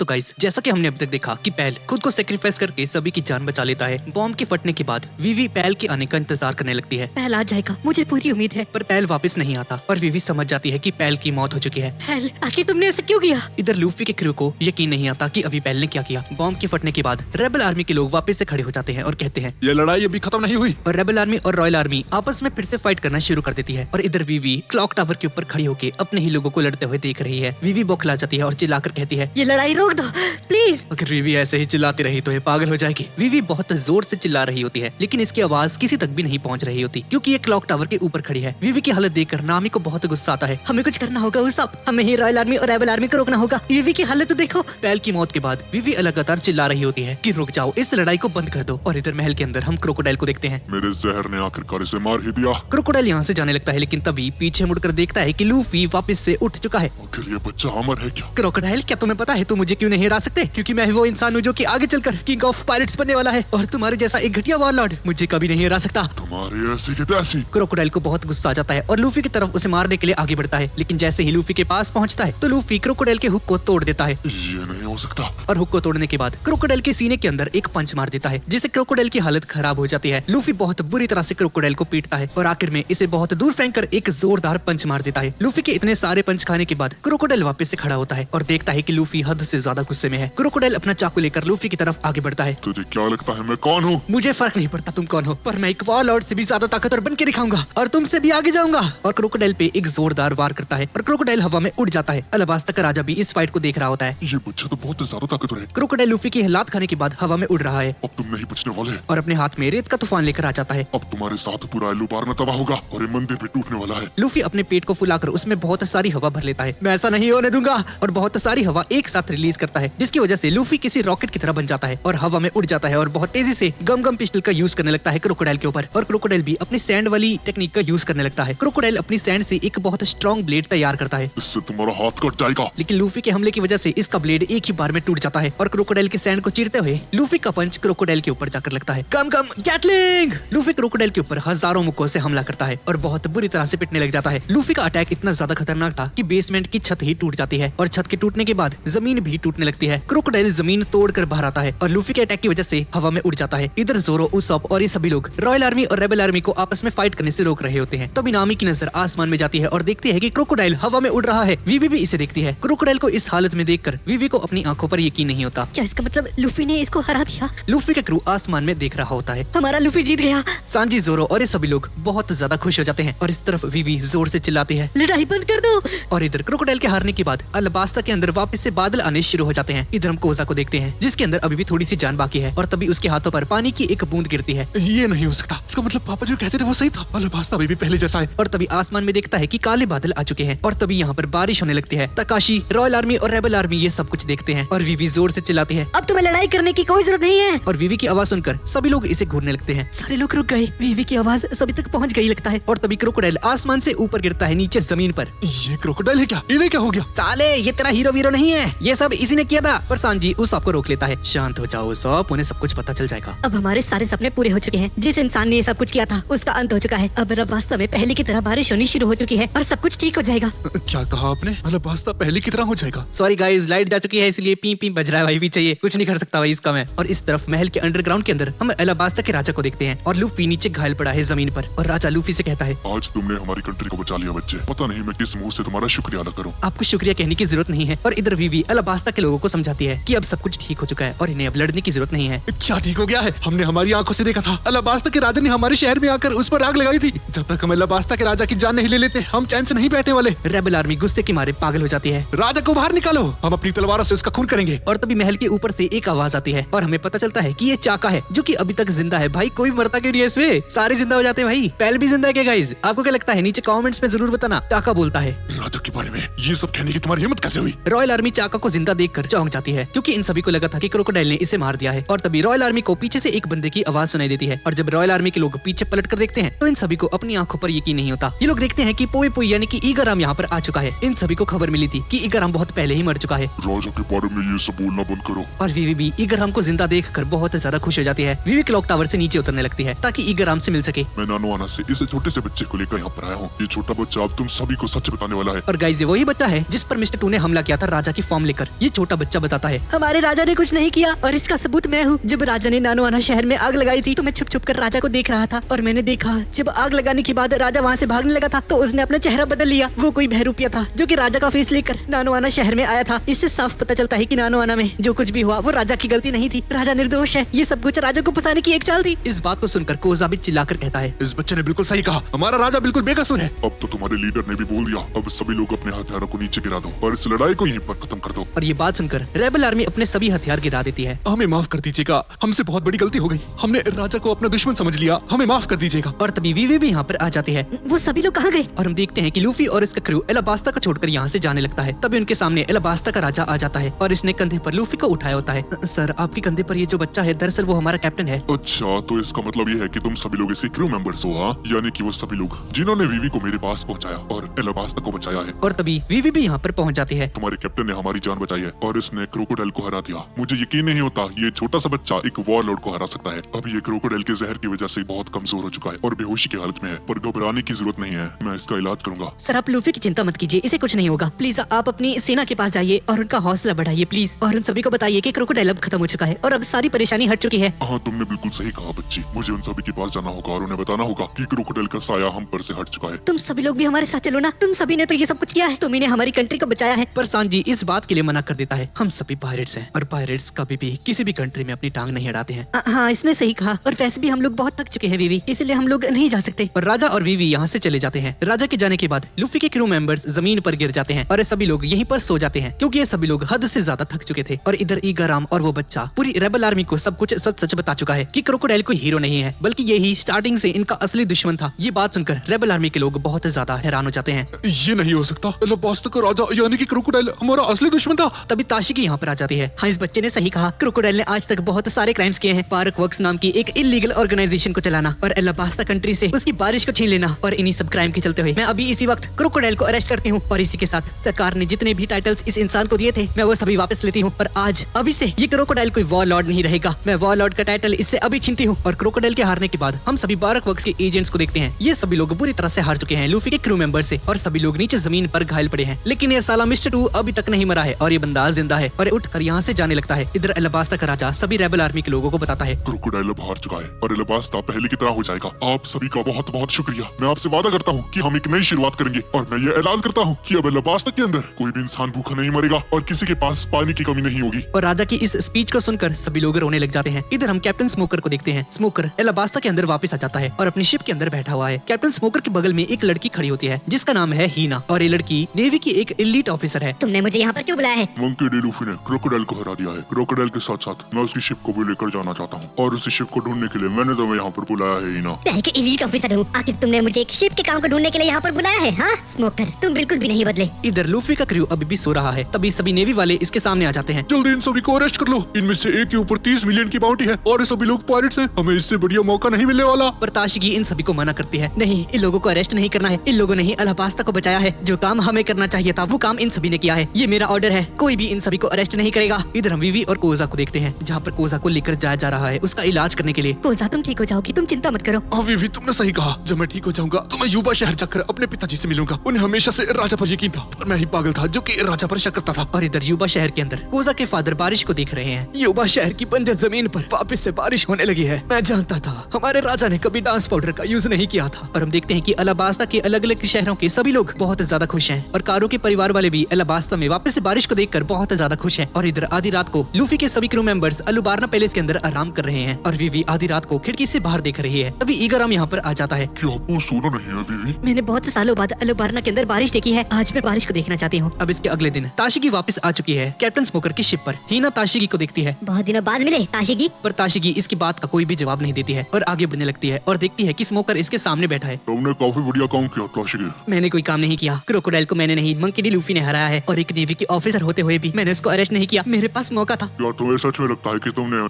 तो गाइस, जैसा कि हमने अब तक देखा कि पैल खुद को सेक्रीफाइस करके सभी की जान बचा लेता है। बॉम्ब के फटने के बाद वीवी पैल के आने का इंतजार करने लगती है। पैल आ जाएगा, मुझे पूरी उम्मीद है। पर पैल वापस नहीं आता और वीवी समझ जाती है कि पैल की मौत हो चुकी है। पैल, आखिर तुमने ऐसा क्यों किया? इधर लूफी के क्रू को यकीन नहीं आता कि अभी पैल ने क्या किया। बॉम्ब के फटने के बाद रेबल आर्मी के लोग वापस से खड़े हो जाते हैं और कहते हैं ये लड़ाई अभी खत्म नहीं हुई। और रेबल आर्मी और रॉयल आर्मी आपस में फिर से फाइट करना शुरू कर देती है। और इधर वीवी क्लॉक टावर के ऊपर खड़ी होकर अपने ही लोगों को लड़ते हुए देख रही है। वीवी बौखला जाती है और चिल्लाकर कहती है, ये लड़ाई रोक दो प्लीज। अगर वीवी ऐसे ही चिल्लाती रही तो ये पागल हो जाएगी। वीवी बहुत जोर से चिल्ला रही होती है, लेकिन इसकी आवाज किसी तक भी नहीं पहुंच रही होती, क्योंकि ये क्लॉक टावर के ऊपर खड़ी है। वीवी की हालत देखकर नामी को बहुत गुस्सा आता है। हमें कुछ करना होगा उसाप, हमें ही रॉयल आर्मी और रेबल आर्मी को रोकना होगा। वीवी की हालत तो देखो। पैल की मौत के बाद वीवी लगातार चिल्ला रही होती है कि रुक जाओ, इस लड़ाई को बंद कर दो। और इधर महल के अंदर हम क्रोकोडाइल को देखते हैं। मेरे जहर ने आखिरकार इसे मार ही दिया। क्रोकोडाइल यहाँ से जाने लगता है, लेकिन तभी पीछे मुड़कर देखता है कि लूफी वापस से उठ चुका है। आखिर ये बच्चा अमर है क्या? क्रोकोडाइल, क्या तुम्हें पता है तुम मुझे क्यों नहीं हरा सकते? क्योंकि मैं वो इंसान हूँ जो कि आगे चलकर किंग ऑफ पायरेट्स बनने वाला है, और तुम्हारे जैसा एक घटिया वॉरलॉर्ड मुझे कभी नहीं हरा सकता। तुम्हारी ऐसी की तैसी। क्रोकोडाइल को बहुत गुस्सा आ जाता है और लूफी की तरफ उसे मारने के लिए आगे बढ़ता है, लेकिन जैसे ही लूफी के पास पहुंचता है तो लूफी क्रोकोडाइल के हुक को तोड़ देता है। ये नहीं हो सकता। और हुक को तोड़ने के बाद क्रोकोडाइल के सीने के अंदर एक पंच मार देता है, जिससे क्रोकोडाइल की हालत खराब हो जाती है। लूफी बहुत बुरी तरह से क्रोकोडाइल को पीटता है और आखिर में इसे बहुत दूर फेंककर एक जोरदार पंच मार देता है। लूफी के इतने सारे पंच खाने के बाद क्रोकोडाइल वापस से खड़ा होता है और देखता है कि लूफी हद से ज्यादा गुस्से में है। क्रोकोडाइल अपना चाकू लेकर लूफी की तरफ आगे बढ़ता है। तुझे क्या लगता है मैं कौन हूँ? मुझे फर्क नहीं पड़ता तुम कौन हो, पर मैं एक वॉरलॉर्ड से भी ज्यादा ताकतवर बन के दिखाऊंगा और तुमसे भी आगे जाऊंगा। और क्रोकोडाइल पे एक जोरदार वार करता है और क्रोकोडाइल हवा में उड़ जाता है। अलाबास्ता का राजा भी इस फाइट को देख रहा होता है। ये बच्चा तो बहुत ज्यादा ताकतवर है। क्रोकोडाइल लूफी की लात खाने के बाद हवा में उड़ रहा है अब तुम नहीं बचने वाले। और अपने हाथ में रेत का तूफान लेकर आ जाता है। अब तुम्हारे साथ पूरा एलू पारना तबाह होगा और ये मंदिर भी टूटने वाला है। लूफी अपने पेट को फुलाकर उसमें बहुत सारी हवा भर लेता है। मैं ऐसा नहीं होने दूंगा, और बहुत सारी हवा एक साथ रिलीज करता है, जिसकी वजह से लूफी किसी रॉकेट की तरह बन जाता है और हवा में उड़ जाता है और बहुत तेजी से गम गम पिस्टल का यूज करने लगता है क्रोकोडाइल के ऊपर। और क्रोकोडाइल भी अपनी सैंड वाली टेक्निक का यूज करने लगता है। क्रोकोडाइल अपनी सैंड से एक बहुत स्ट्रॉन्ग ब्लेड तैयार करता है। इससे तुम्हारा हाथ कट जाएगा। लेकिन लूफी के हमले की वजह से इसका ब्लेड एक ही बार में टूट जाता है और क्रोकोडाइल के सैंड को चीरते हुए लूफी का पंच क्रोकोडाइल के ऊपर जाकर लगता है। कम कम गैटलिंग! लूफी क्रोकोडाइल के ऊपर हजारों मुक्कों से हमला करता है और बहुत बुरी तरह से पिटने लग जाता है। लूफी का अटैक इतना ज्यादा खतरनाक था कि बेसमेंट की छत ही टूट जाती है और छत के टूटने के बाद जमीन भी टूटने लगती है। क्रोकोडाइल जमीन तोड़कर बाहर आता है और लूफी के अटैक की वजह से हवा में उड़ जाता है। इधर जोरो, उसॉप और ये सभी लोग रॉयल आर्मी और रेबल आर्मी को आपस में फाइट करने से रोक रहे होते हैं। तभी नामी की नजर आसमान में जाती है और देखती है कि क्रोकोडाइल हवा में उड़ रहा है। वीवी भी इसे देखती है। क्रोकोडाइल को इस हालत में देखकर वीवी को अपनी आंखों पर यकीन नहीं होता। क्या इसका मतलब लूफी ने इसको हरा दिया? लूफी का क्रू आसमान में देख रहा होता है। हमारा लूफी जीत गया। सांजी, जोरो और ये सभी लोग बहुत ज्यादा खुश हो जाते हैं और इस तरफ वीवी जोर से चिल्लाती है, लड़ाई बंद कर दो। और इधर क्रोकोडाइल के हारने के बाद अलाबास्ता के अंदर वापस से बादल आने शुरू हो जाते हैं। इधर हम कोजा को देखते हैं, जिसके अंदर अभी भी थोड़ी सी जान बाकी है और तभी उसके हाथों पर पानी की एक बूंद गिरती है। ये नहीं हो सकता। इसका मतलब पापा जो कहते थे वो सही था। अलाबास्ता अभी भी पहले जैसा है। और तभी आसमान में देखता है कि काले बादल आ चुके हैं और तभी यहाँ पर बारिश होने लगती है। तकाशी, रॉयल आर्मी और रेबल आर्मी ये सब कुछ देखते हैं और वीवी जोर से चिल्लाती है, अब तुम्हें लड़ाई करने की कोई जरूरत नहीं है। और वीवी की आवाज सुनकर सभी लोग इसे घूरने लगते हैं। सारे लोग रुक गए। वीवी की आवाज सभी तक पहुंच गई लगता है। और तभी क्रोकोडाइल आसमान से ऊपर गिरता है नीचे जमीन पर। ये क्रोकोडाइल है क्या? इन्हें क्या हो गया? साले, ये तेरा हीरो वीरो नहीं है, ये सब इसी ने किया था। पर सांजी उसॉप को रोक लेता है। शांत हो जाओ उसॉप, उन्हें सब कुछ पता चल जाएगा। अब हमारे सारे सपने पूरे हो चुके हैं। जिस इंसान ने ये सब कुछ किया था उसका अंत हो चुका है। अब अलाबास्ता में पहले की तरह बारिश होनी शुरू हो चुकी है और सब कुछ ठीक हो जाएगा। क्या कहा आपने? अलाबास्ता पहले की तरह हो जाएगा? सॉरी गाइस, लाइट जा चुकी है इसलिए पी पी बज रहा है भाई, भी चाहिए, कुछ नहीं कर सकता भाई इसका मैं। और इस तरफ महल के अंडरग्राउंड के अंदर हम अलाबास्ता के राजा को देखते हैं और लूफी नीचे घायल पड़ा है जमीन पर। और राजा लूफी से कहता है, आज तुमने हमारी कंट्री को बचा लिया बच्चे। पता नहीं मैं किस मुंह से तुम्हारा शुक्रिया अदा करूं। आपको शुक्रिया कहने की जरूरत नहीं है। और इधर वीवी अलाबास्ता के लोगों को समझाती है कि अब सब कुछ ठीक हो चुका है और इन्हें अब लड़ने की जरूरत नहीं है। क्या ठीक हो गया है? हमने हमारी आंखों से देखा था। अलाबास्ता के राजा ने हमारे शहर में आकर उस पर आग लगाई थी। जब तक हम अलाबास्ता के राजा की जान नहीं ले लेते हम चैन से नहीं बैठने वाले। रेबल आर्मी गुस्से के मारे पागल हो जाती है। राजा को बाहर निकालो, हम अपनी तलवारों से उसका खून करेंगे। और तभी महल के ऊपर से एक आवाज आती है और हमें पता चलता है कि ये चाका है जो कि अभी तक जिंदा है। भाई कोई मरता क्यों नहीं है इसमें? सारे जिंदा हो जाते हैं भाई। पैल भी जिंदा है क्या गाइस? आपको क्या लगता है? नीचे कमेंट्स में जरूर बताना। चाका बोलता है, राजा के बारे में ये सब कहने की तुम्हारी हिम्मत कैसे हुई? रॉयल आर्मी चाका को जिंदा देखकर चौंक जाती है, क्योंकि इन सभी को लगा था कि क्रोकोडाइल ने इसे मार दिया है। और तभी रॉयल आर्मी को पीछे से एक बंदे की आवाज सुनाई देती है और जब रॉयल आर्मी के लोग पीछे पलट कर देखते हैं तो इन सभी को अपनी आंखों पर यकीन नहीं होता। ये लोग देखते हैं कि पोई पोई यानी कि ईगाराम यहाँ पर आ चुका है। इन सभी को खबर मिली थी कि ईगाराम बहुत पहले ही मर चुका है। राजा के बारे में ये सब बोलना बंद करो। और वीवी भी ईगाराम को जिंदा देखकर बहुत ज्यादा खुश हो जाती है। वीवी क्लॉक टावर से नीचे उतरने लगती है ताकि ईगाराम से मिल सके। मैं नानोआना से इस छोटे से बच्चे को लेकर यहाँ पर आया हूँ। ये छोटा बच्चा अब तुम सभी को सच बताने वाला है। और गाइस, ये वही बच्चा है जिस पर मिस्टर टू ने हमला किया था राजा की फॉर्म लेकर। ये छोटा बच्चा बताता है। हमारे राजा ने कुछ नहीं किया और इसका सबूत मैं हूँ। जब राजा ने नानोआना शहर में आग लगाई थी तो मैं छुप छुप कर राजा को देख रहा था और मैंने देखा जब आग लगाने के बाद राजा वहाँ से भागने लगा था तो उसने अपना चेहरा बदल लिया। वो कोई बहरूपिया था जो कि राजा का फेस लेकर नानोआना शहर में आया था। इससे साफ पता चलता है कि नानोआना में जो कुछ भी हुआ वो राजा की गलती नहीं थी। राजा निर्दोष है। ये सब कुछ राजा को फंसाने की एक चाल थी। इस बात को सुनकर कोजा भी चिल्लाकर कहता है, इस बच्चे ने बिल्कुल सही कहा, हमारा राजा बिल्कुल बेकसूर है। अब तो तुम्हारे लीडर ने भी बोल दिया, अब सभी लोग अपने हथियारों को नीचे गिरा दो और इस लड़ाई को यहीं पर खत्म कर दो। और ये बात सुनकर रेबल आर्मी अपने सभी हथियार गिरा देती है। हमें माफ कर दीजिएगा, हमसे बहुत बड़ी गलती हो गई। हमने राजा को अपना दुश्मन समझ लिया, हमें माफ कर दीजिएगा। और तभी वीवी भी यहाँ पर आ जाती है वो सभी लोग कहाँ गए? और हम देखते हैं कि लूफी और इसका क्रू एलाबास्ता को छोड़कर यहाँ से जाने लगता है। तभी उनके सामने एलाबास्ता का राजा आ जाता है और इसने कंधे पर लूफी को उठाया होता है। सर, आपके कंधे पर ये जो बच्चा है दरअसल वो हमारा कैप्टन है। अच्छा, तो इसका मतलब ये है कि तुम सभी लोग इसके क्रू मेंबर्स हो? हाँ, यानी कि वो सभी लोग जिन्होंने वीवी को मेरे पास पहुंचाया और एलाबास्ता को बचाया है। और तभी वीवी भी यहाँ पर पहुँच जाती है। तुम्हारे कैप्टन ने हमारी जान बचाई है और इसने क्रोकोडाइल को हरा दिया। मुझे यकीन नहीं होता ये छोटा सा बच्चा एक वॉरलॉर्ड को हरा सकता है। अभी ये क्रोकोडाइल के जहर की वजह से बहुत कमजोर हो चुका है और बेहोशी की हालत में है, पर घबराने की जरूरत नहीं है, मैं इसका इलाज करूंगा। सर, आप लूफी की चिंता मत कीजिए, इसे कुछ नहीं होगा। प्लीज आप अपनी सेना के पास जाइए और उनका हौसला बढ़ाइए प्लीज, और उन सभी को बताइए कि क्रोकोडाइल अब खत्म हो चुका है और अब सारी परेशानी हट चुकी है। हाँ, तुमने बिल्कुल सही कहा बच्ची। मुझे उन सभी के पास जाना होगा और उन्हें बताना होगा कि क्रोकोडाइल का साया हम पर से हट चुका है। तुम सभी लोग भी हमारे साथ चलो ना। तुम सभी ने तो ये सब कुछ किया है, तुम ने हमारी कंट्री को बचाया है। पर सांजी इस बात के लिए मना कर देता है, हम सभी पायरेट्स हैं और पायरेट्स कभी भी किसी भी कंट्री में अपनी टांग नहीं अड़ाते हैं। हाँ, इसने सही कहा। और वैसे भी हम लोग बहुत थक चुके हैं वीवी, इसलिए हम लोग नहीं जा सकते। और राजा और वीवी यहाँ से चले जाते हैं। राजा के जाने के बाद लूफी के क्रू मेंबर्स जमीन पर गिर जाते हैं और ये सभी लोग यहीं पर सो जाते हैं क्योंकि ये सभी लोग हद से ज्यादा थक चुके थे। और इधर ईगाराम और वो बच्चा पूरी रेबल आर्मी को सब कुछ सच सच बता चुका है कि क्रोकोडाइल कोई हीरो नहीं है बल्कि यही स्टार्टिंग से इनका असली दुश्मन था। ये बात सुनकर रेबल आर्मी के लोग बहुत ज्यादा हैरान हो जाते हैं। ये नहीं हो सकता, एलाबास्ता का राजा यानी कि क्रोकोडाइल हमारा असली दुश्मन था। तभी ताशिकी यहाँ पर आ जाती है। हाँ, इस बच्चे ने सही कहा। क्रोकोडाइल ने आज तक बहुत सारे क्राइम्स किए हैं। पार्क वर्क्स नाम की एक इलीगल ऑर्गेनाइजेशन को चलाना और एलाबास्ता कंट्री से उसकी बारिश को छीन लेना, और इन्हीं सब क्राइम के चलते हुए मैं अभी इसी वक्त क्रोकोडाइल को अरेस्ट करती हूँ। और इसी के साथ सरकार ने जितने भी टाइटल्स इस इंसान को दिए थे मैं वो सभी वापस लेती हूँ। और आज अभी से ये क्रोकोडाइल कोई वॉर लॉर्ड नहीं रहेगा। मैं वॉर लॉर्ड का टाइटल इससे अभी छीनती हूँ। और क्रोकोडाइल के हारने के बाद हम सभी पार्क वर्क्स के एजेंट्स को देखते हैं। ये सभी लोग बुरी तरह से हार चुके हैं लूफी के क्रू मेंबर से और सभी लोग नीचे जमीन पर घायल पड़े हैं। लेकिन ये साला मिस्टर 2 अभी तक नहीं मरा है और ये बंदा जिंदा है और उठकर यहाँ से जाने लगता है। इधर एलाबास्ता का राजा सभी रेबल आर्मी के लोगों को बताता है, क्रोकोडाइल अब हार चुका है और एलाबास्ता पहले की तरह हो जाएगा। आप सभी का बहुत बहुत शुक्रिया। मैं आपसे वादा करता हूँ कि हम एक नई शुरुआत करेंगे और मैं ये ऐलान करता हूँ कि अब एलाबास्ता के अंदर कोई भी इंसान भूखा नहीं मरेगा और किसी के पास पानी की कमी नहीं होगी। और राजा की इस स्पीच को सुनकर सभी लोग रोने लग जाते हैं। इधर हम कैप्टन स्मोकर को देखते हैं। स्मोकर एलाबास्ता के अंदर वापस आ जाता है और अपनी शिप के अंदर बैठा हुआ है। कैप्टन स्मोकर के बगल में एक लड़की खड़ी होती है जिसका नाम है हीना और ये लड़की नेवी की एक एलीट ऑफिसर है। तुमने मुझे यहाँ पर क्यों बुलाया है? मंकी डी लूफी ने क्रोकोडाइल को हरा दिया है। क्रोकोडाइल के साथ साथ मैं उसकी शिप को भी लेकर जाना चाहता हूँ और उसी शिप को ढूंढने के लिए मैंने तुम्हें यहाँ पर बुलाया है हीना। मैं एक एलीट ऑफिसर हूँ, आखिर तुमने मुझे एक शिप के काम को ढूंढने के लिए यहाँ पर बुलाया है? हाँ स्मोकर, तुम बिल्कुल भी नहीं बदले। इधर लूफी का क्रू अभी भी सो रहा है। तभी सभी नेवी वाले इसके सामने आ जाते हैं। जल्दी इन सभी को अरेस्ट कर लो, इनमें से एक के ऊपर 30 मिलियन की बाउंटी है और ये सभी लोग पायरेट्स हैं, हमें इससे बढ़िया मौका नहीं मिलने वाला। पर ताशिकी इन सभी को मना करती है, नहीं, इन लोगों को अरेस्ट नहीं करना है। इन लोगों ने ही एलाबास्ता को बचाया है। जो काम हमें करना चाहिए था वो काम इन सभी ने किया है। ये मेरा ऑर्डर है, कोई भी इन सभी को अरेस्ट नहीं करेगा। इधर हम वीवी और कोजा को देखते हैं जहाँ पर कोजा को लेकर जाया जा रहा है उसका इलाज करने के लिए। कोजा, तुम ठीक हो जाओगी, तुम चिंता मत करो। वीवी, तुमने सही कहा, जब मैं ठीक हो जाऊंगा तो मैं युवा शहर जाकर अपने पिताजी से मिलूंगा। उन्हें हमेशा से राजा पर यकीन था पर मैं ही पागल था जो कि राजा पर शक करता था। और इधर युवा शहर के अंदर कोजा के फादर बारिश को देख रहे हैं। युवा शहर की बंजर जमीन पर वापस से बारिश होने लगी है। मैं जानता था हमारे राजा ने कभी डांस पाउडर का यूज नहीं किया था। और हम देखते हैं कि एलाबास्ता के अलग अलग शहरों के सभी लोग बहुत ज्यादा खुश हैं और कारो के परिवार वाले भी एलाबास्ता में वापस से बारिश को देखकर बहुत ज्यादा खुश हैं। और इधर आधी रात को लूफी के सभी क्रू मेंबर्स अलुबारना पैलेस के अंदर आराम कर रहे हैं और वीवी आधी रात को खिड़की से बाहर देख रही है। तभी ईगाराम यहाँ पर आ जाता है। क्या आपको सोना नहीं है वीवी? मैंने बहुत सालों बाद अलुबारना के अंदर बारिश देखी है, आज मैं बारिश को देखना चाहती हूँ। अब इसके अगले दिन ताशिकी वापस आ चुकी है कैप्टन स्मोकर की शिप पर। हीना ताशिकी को देखती है। बहुत दिनों बाद मिले ताशिकी। पर ताशिकी इसकी बात का कोई भी जवाब नहीं देती है और आगे बढ़ने लगती है और देखती है कि स्मोकर इसके सामने बैठा है। तुमने काफी बढ़िया काम किया ताशिकी। मैंने कोई काम नहीं किया, क्रोकोडाइल को मैंने नहीं, मंकी डी लूफी ने हराया है और एक नेवी के ऑफिसर होते हुए भी मैंने उसको अरेस्ट नहीं किया। मेरे पास मौका था। क्या तुम्हें सच में लगता है कि तुमने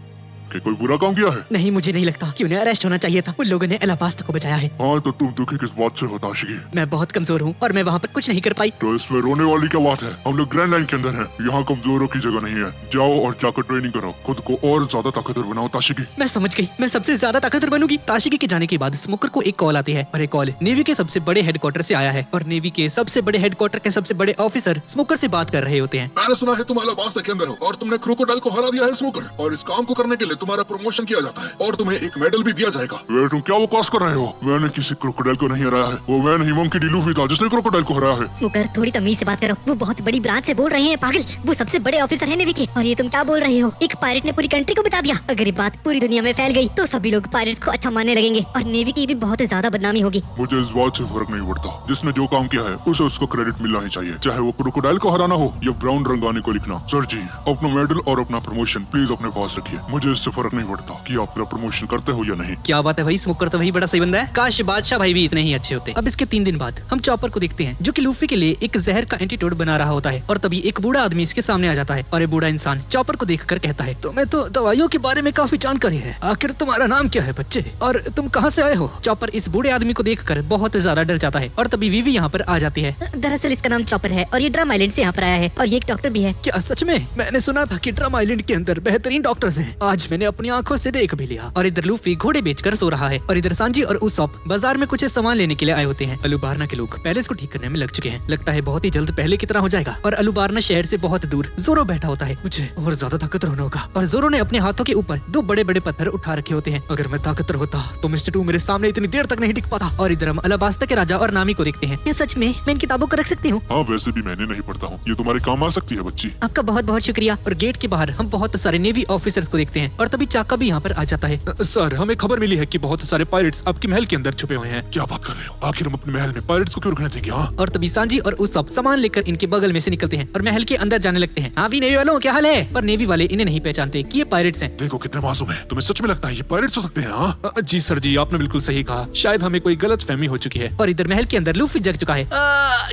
कि कोई बुरा काम किया है? नहीं, मुझे नहीं लगता कि उन्हें अरेस्ट होना चाहिए था। उन लोगों ने अलाबास्ता को बचाया है। हाँ, तो तुम दुखी किस बात से हो ताशिकी? मैं बहुत कमजोर हूँ और मैं वहाँ पर कुछ नहीं कर पाई। तो इसमें रोने वाली क्या बात है? हम लोग ग्रैंड लाइन के अंदर हैं। यहाँ कमजोरों की जगह नहीं है। जाओ और जाकर ट्रेनिंग करो, खुद को और ज्यादा ताकतवर बनाओ ताशिकी। मैं समझ गई, मैं सबसे ज्यादा ताकतवर बनूंगी। ताशिकी के जाने के बाद स्मोकर को एक कॉल आती है और ये कॉल नेवी के सबसे बड़े हेडक्वार्टर से आया है और नेवी के सबसे बड़े हेडक्वार्टर के सबसे बड़े ऑफिसर स्मोकर से बात कर रहे होते हैं। मैंने सुना है तुम अलाबास्ता के अंदर हो और तुमने क्रोकोडाइल को हरा दिया है स्मोकर, और इस काम को करने के लिए तुम्हारा प्रमोशन किया जाता है और तुम्हें एक मेडल भी दिया जाएगा। वे तुम क्या बकवास कर रहे हो? मैंने किसी क्रोकोडाइल को नहीं हराया है। वो मैं नहीं, मंकी डी लूफी था जिसने क्रोकोडाइल को हराया है। स्मोकर, थोड़ी तमीज से बात करो। वो बहुत बड़ी ब्रांच से बोल रहे हैं पागल। वो सबसे बड़े ऑफिसर है नेवी के, और ये तुम क्या बोल रहे हो? एक पायरेट ने पूरी कंट्री को बचा दिया। अगर ये बात पूरी दुनिया में फैल गई तो सभी लोग पायरेट्स को अच्छा मानने लगेंगे और नेवी की भी बहुत ज्यादा बदनामी होगी। मुझे इस बात से फर्क नहीं पड़ता। जिसने जो काम किया है उसे उसको क्रेडिट मिलना ही चाहिए, चाहे वो क्रोकोडाइल को हराना हो या ब्राउन रंगाने को लिखना। सर जी, अपना मेडल और अपना प्रमोशन प्लीज अपने पास रखिए। मुझे इससे फर्क नहीं पड़ता कि आप मेरा प्रमोशन करते हो या नहीं। क्या बात है भाई, स्मोकर तो वही बड़ा सही बंदा है। काश बादशाह भाई भी इतने ही अच्छे होते। अब इसके 3 दिन बाद हम चॉपर को देखते हैं जो कि लूफी के लिए एक जहर का एंटीडोट बना रहा होता है और तभी एक बूढ़ा आदमी इसके सामने आ जाता है और ये बूढ़ा इंसान चॉपर को देखकर कहता है, तुम्हें तो दवाइयों के बारे में काफी जानकारी है। आखिर तुम्हारा नाम क्या है बच्चे, और तुम कहाँ से आए हो? चॉपर इस बूढ़े आदमी को देखकर बहुत ज्यादा डर जाता है और तभी वीवी यहाँ पर आ जाती है। दरअसल इसका नाम चॉपर है और ये ड्रम आइलैंड से यहाँ पर आया है और ये एक डॉक्टर भी है। क्या सच में? मैंने सुना था कि ड्रम आइलैंड के अंदर बेहतरीन डॉक्टर्स हैं। आज मैंने अपनी आंखों से देख भी लिया। और इधर लूफी घोड़े बेचकर सो रहा है और इधर सांजी और उसॉप बाजार में कुछ सामान लेने के लिए आए होते हैं। अलुबारना के लोग पहले इसको ठीक करने में लग चुके हैं। लगता है बहुत ही जल्द पहले की तरह हो जाएगा। और अलुबारना शहर से बहुत दूर जोरो बैठा होता है। मुझे और ज्यादा ताकतवर होना होगा। और जोरो ने अपने हाथों के ऊपर 2 बड़े बड़े पत्थर उठा रखे होते हैं। अगर मैं ताकतवर होता तो मिस्टर 2 मेरे सामने इतनी देर तक नहीं टिक पाता। और इधर हम अलाबास्ता के राजा और नामी को देखते हैं। क्या सच में मैं इन किताबों को रख सकती हूँ? हाँ, वैसे भी मैंने नहीं पढ़ता हूँ। ये तुम्हारे काम आ सकती है बच्ची। आपका बहुत बहुत शुक्रिया। और गेट के बाहर हम बहुत सारे नेवी ऑफिसर्स को देखते हैं और तभी चाका भी यहाँ पर आ जाता है। सर, हमें खबर मिली है कि बहुत सारे पायरेट्स आपके महल के अंदर छुपे हुए हैं। क्या बात कर रहे हो? आखिर हम अपने महल में पायरेट्स को क्यों रखने देंगे? हाँ? और तभी सांजी और उसॉप सामान लेकर इनके बगल में से निकलते हैं और महल के अंदर जाने लगते हैं। हाँ भी नेवी वालों, क्या हाल है? पर नेवी वाले इन्हें नहीं पहचानते कि ये पायरेट्स हैं। देखो कितने मासूम है। तुम्हें सच में लगता है ये पायरेट्स हो सकते हैं? हाँ? जी सर जी, आपने बिल्कुल सही कहा। शायद हमें कोई गलत फहमी हो चुकी है। और इधर महल के अंदर लूफी जग चुका है।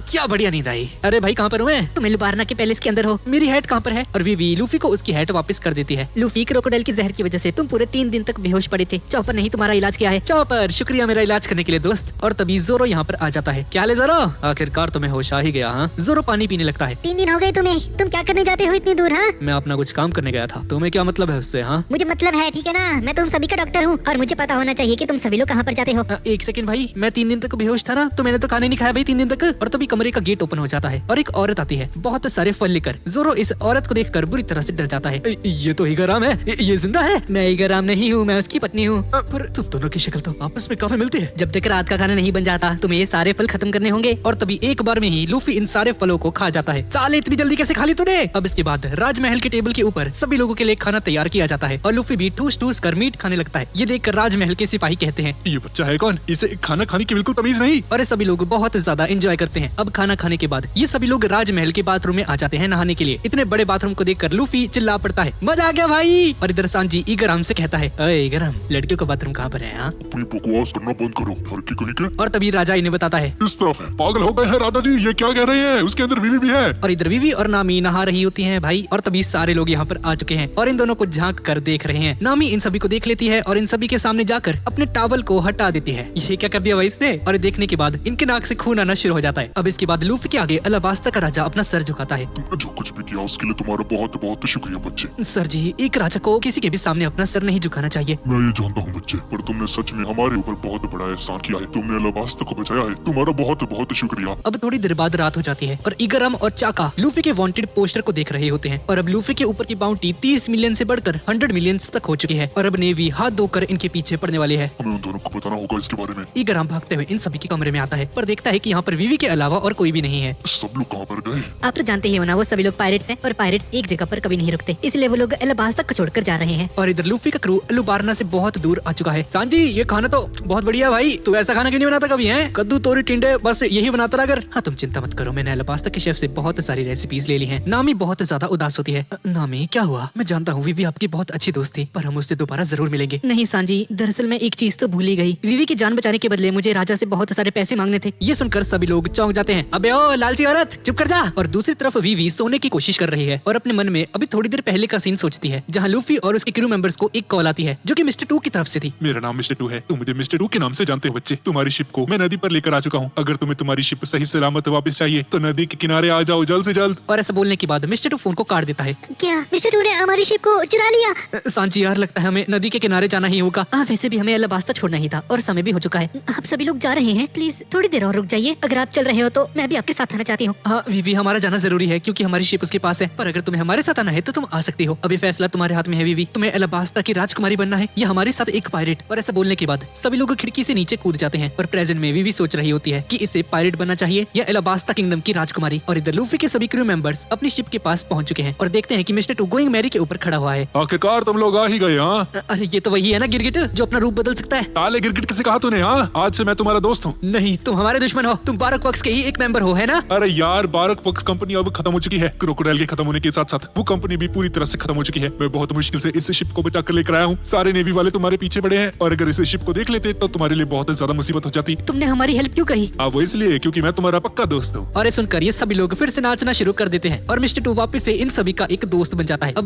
क्या बढ़िया नींद आई। अरे भाई, कहाँ पर हूँ मैं? तुम लुबारना के पैलेस के अंदर हो। मेरी हैट कहाँ पर है? और वीवी लूफी को उसकी हैट वापस कर देती है। लूफी, क्रोकोडाइल की जहर की वजह से तुम पूरे 3 दिन तक बेहोश पड़े थे। चॉपर ने ही तुम्हारा इलाज किया है। चॉपर, शुक्रिया मेरा इलाज करने के लिए दोस्त। और तभी जोरो यहाँ पर आ जाता है। क्या ले जोरो? आखिरकार तुम्हें होश आ ही गया। हाँ? जोरो पानी पीने लगता है। 3 दिन हो गए तुम्हें। तुम क्या करने जाते हो इतनी दूर? हाँ, मैं अपना कुछ काम करने गया था। तुम्हें क्या मतलब है उससे? हाँ, मुझे मतलब है, ठीक है ना? मैं तुम सभी का डॉक्टर हूँ और मुझे पता होना चाहिए कि तुम सभी लोग कहाँ पर जाते हो। 1 सेकंड भाई, मैं 3 दिन तक बेहोश था ना, तो मैंने तो खाना नहीं खाया भाई 3 दिन तक। और तभी कमरे का गेट ओपन हो जाता है और एक औरत आती है बहुत सारे फल लेकर। जोरो इस औरत को देखकर बुरी तरह से डर जाता है। ये तो ईगाराम है। ये जिंदा है? मैं ईगाराम नहीं हूँ, मैं उसकी पत्नी हूँ। पर तुम दोनों की शक्ल तो आपस में काफी मिलती है। जब तक रात का खाना नहीं बन जाता तुम्हें ये सारे फल खत्म करने होंगे। और तभी एक बार में ही लूफी इन सारे फलों को खा जाता है। साले, इतनी जल्दी कैसे खा ली तूने? अब इसके बाद राजमहल के टेबल के ऊपर सभी लोगों के लिए खाना तैयार किया जाता है और लूफी भी ठूस ठूस कर मीट खाने लगता है। ये देखकर राजमहल के सिपाही कहते हैं, ये बच्चा है कौन? इसे खाना खाने की बिल्कुल तमीज नहीं। और सभी लोग बहुत ज्यादा एंजॉय करते हैं। अब खाना खाने के बाद ये सभी लोग राजमहल के बाथरूम में आ जाते हैं नहाने के लिए। इतने बड़े बाथरूम को देखकर लूफी चिल्ला पड़ता है, मजा आ गया भाई। और इधर सांजी ईगाराम से कहता है, अरे ईगाराम, लड़कियों का बाथरूम कहाँ पर है? हाँ? अपनी बकवास करना बंद करो, घर की कहीं के। और तभी राजा इन्हें बताता है, इस तरफ है। पागल हो गए हैं राजा जी, ये क्या कह रहे हैं? उसके अंदर बीवी भी है। और इधर बीवी और नामी नहा रही होती हैं भाई। और तभी सारे लोग यहाँ पर आ चुके हैं और इन दोनों को झांक कर देख रहे हैं। नामी इन सभी को देख लेती है और इन सभी के सामने जाकर अपने टॉवल को हटा देती है। ये क्या कर दिया भाई इसने? और देखने के बाद इनके नाक से खून आना शुरू हो जाता है। अब इसके बाद लूफी के आगे अलाबास्ता का राजा अपना सर झुकाता है। तुमने जो कुछ भी किया उसके लिए तुम्हारा बहुत बहुत शुक्रिया बच्चे। सर जी, एक राजा को किसी के भी सामने अपना सर नहीं झुकाना चाहिए। मैं ये जानता हूँ बच्चे, पर तुमने सच में हमारे ऊपर बहुत बड़ा एहसान किया है। तुमने अलाबास्ता को बचाया है, तुम्हारा बहुत बहुत शुक्रिया। अब थोड़ी देर बाद रात हो जाती है और ईगाराम और चाका लूफी के वांटेड पोस्टर को देख रहे होते हैं। और अब लूफी के ऊपर की बाउंटी 30 मिलियन से बढ़कर 100 मिलियन तक हो चुकी है और अब नेवी हाथ धोकर इनके पीछे पड़ने वाली है। हमें उन दोनों को बताना होगा इसके बारे में। ईगाराम भागते हुए इन सभी के कमरे में आता है पर देखता है कि यहाँ पर वीवी के अलावा और कोई भी नहीं है। सब लोग कहाँ पर गए? आप तो जानते ही हो ना, वो सभी लोग पायरेट्स हैं और पायरेट्स एक जगह पर कभी नहीं रुकते, इसलिए वो लोग अलाबास्ता को छोड़कर जा रहे हैं। और इधर लूफी का क्रू अलुबारना से बहुत दूर आ चुका है। सांजी, ये खाना तो बहुत बढ़िया भाई, तू ऐसा खाना क्यों नहीं बनाता कभी? है कद्दू, तोरी, टिंडे, बस यही बनाता रहा कर। हाँ, तुम चिंता मत करो, मैंने अलाबास्ता के शेफ से बहुत सारी रेसिपीज ले ली हैं। नामी बहुत ज्यादा उदास होती है। नामी, क्या हुआ? मैं जानता हूँ वीवी आपकी बहुत अच्छी दोस्त थी, पर हम उससे दोबारा जरूर मिलेंगे। नहीं सांजी, दरअसल मैं एक चीज तो भूल ही गई। वीवी की जान बचाने के बदले मुझे राजा से बहुत सारे पैसे मांगने थे। ये सुनकर सभी लोग चौंक जाते हैं। अबे ओ लालची औरत, चुप कर जा। और दूसरी तरफ वीवी सोने की कोशिश कर रही है और अपने मन में अभी थोड़ी देर पहले का सीन सोचती है जहाँ लूफी और उसकी बाकी क्रू मेंबर्स को एक कॉल आती है जो कि मिस्टर 2 की तरफ से थी। मेरा नाम मिस्टर 2 है, तुम मुझे मिस्टर 2 के नाम से जानते हो बच्चे। तुम्हारी शिप को मैं नदी पर लेकर आ चुका हूँ। अगर तुम्हें तुम्हारी शिप सही सलामत वापस चाहिए तो नदी के किनारे आ जाओ जल्द से जल्द। और ऐसा बोलने के बाद मिस्टर 2 फोन को काट देता है। क्या मिस्टर 2 ने हमारी शिप को चुरा लिया? सांची यार, लगता है हमें नदी के किनारे जाना ही होगा। वैसे भी हमें अलाबास्ता छोड़ना ही था और समय भी हो चुका है। आप सभी लोग जा रहे हैं, प्लीज थोड़ी देर और रुक जाइए। अगर आप चल रहे हो तो मैं भी आपके साथ आना चाहती हूँ। हाँ वीवी, हमारा जाना जरूरी है क्योंकि हमारी शिप उसके पास है। पर अगर तुम्हें हमारे साथ आना है तो तुम आ सकती हो। अभी फैसला तुम्हारे हाथ में है वीवी। तुम्हें अलाबास्ता की राजकुमारी बनना है या हमारे साथ एक पायरेट। और ऐसा बोलने के बाद सभी लोग खिड़की से नीचे कूद जाते हैं। और प्रेजेंट में वीवी सोच रही होती है कि इसे पायरेट बनना चाहिए या अलाबास्ता किंगडम की राजकुमारी। और इधर लूफी के सभी क्रू मेंबर्स अपनी शिप के पास पहुंच चुके हैं और देखते हैं कि मिस्टर 2 गोइंग मैरी के ऊपर खड़ा हुआ है। आखिरकार तुम लोग आ ही गए। हाँ, अरे ये तो वही है ना गिरगिट जो अपना रूप बदल सकता है। ताले गिरगिट किसे कहा तूने? हाँ, आज से मैं तुम्हारा दोस्त हूँ। नहीं, तुम हमारे दुश्मन हो। तुम बारक वर्क्स के ही एक मेंबर हो, है ना? अरे यार, बारक वर्क्स कंपनी अब खत्म हो चुकी है। क्रोकोडाइल के खत्म होने के साथ साथ वो कंपनी भी पूरी तरह से खत्म हो चुकी है। मैं बहुत मुश्किल से इस शिप को बचा कर लेकर आया हूँ। सारे नेवी वाले तुम्हारे पीछे पड़े हैं और अगर इस शिप को देख लेते तो तुम्हारे लिए बहुत ज्यादा मुसीबत हो जाती। तुमने हमारी हेल्प क्यों करी? हाँ, वो इसलिए क्योंकि मैं तुम्हारा पक्का दोस्त हूँ। और ये सुनकर ये सभी लोग फिर से नाचना शुरू कर देते हैं और मिस्टर 2 वापस से इन सभी का एक दोस्त बन जाता है। अब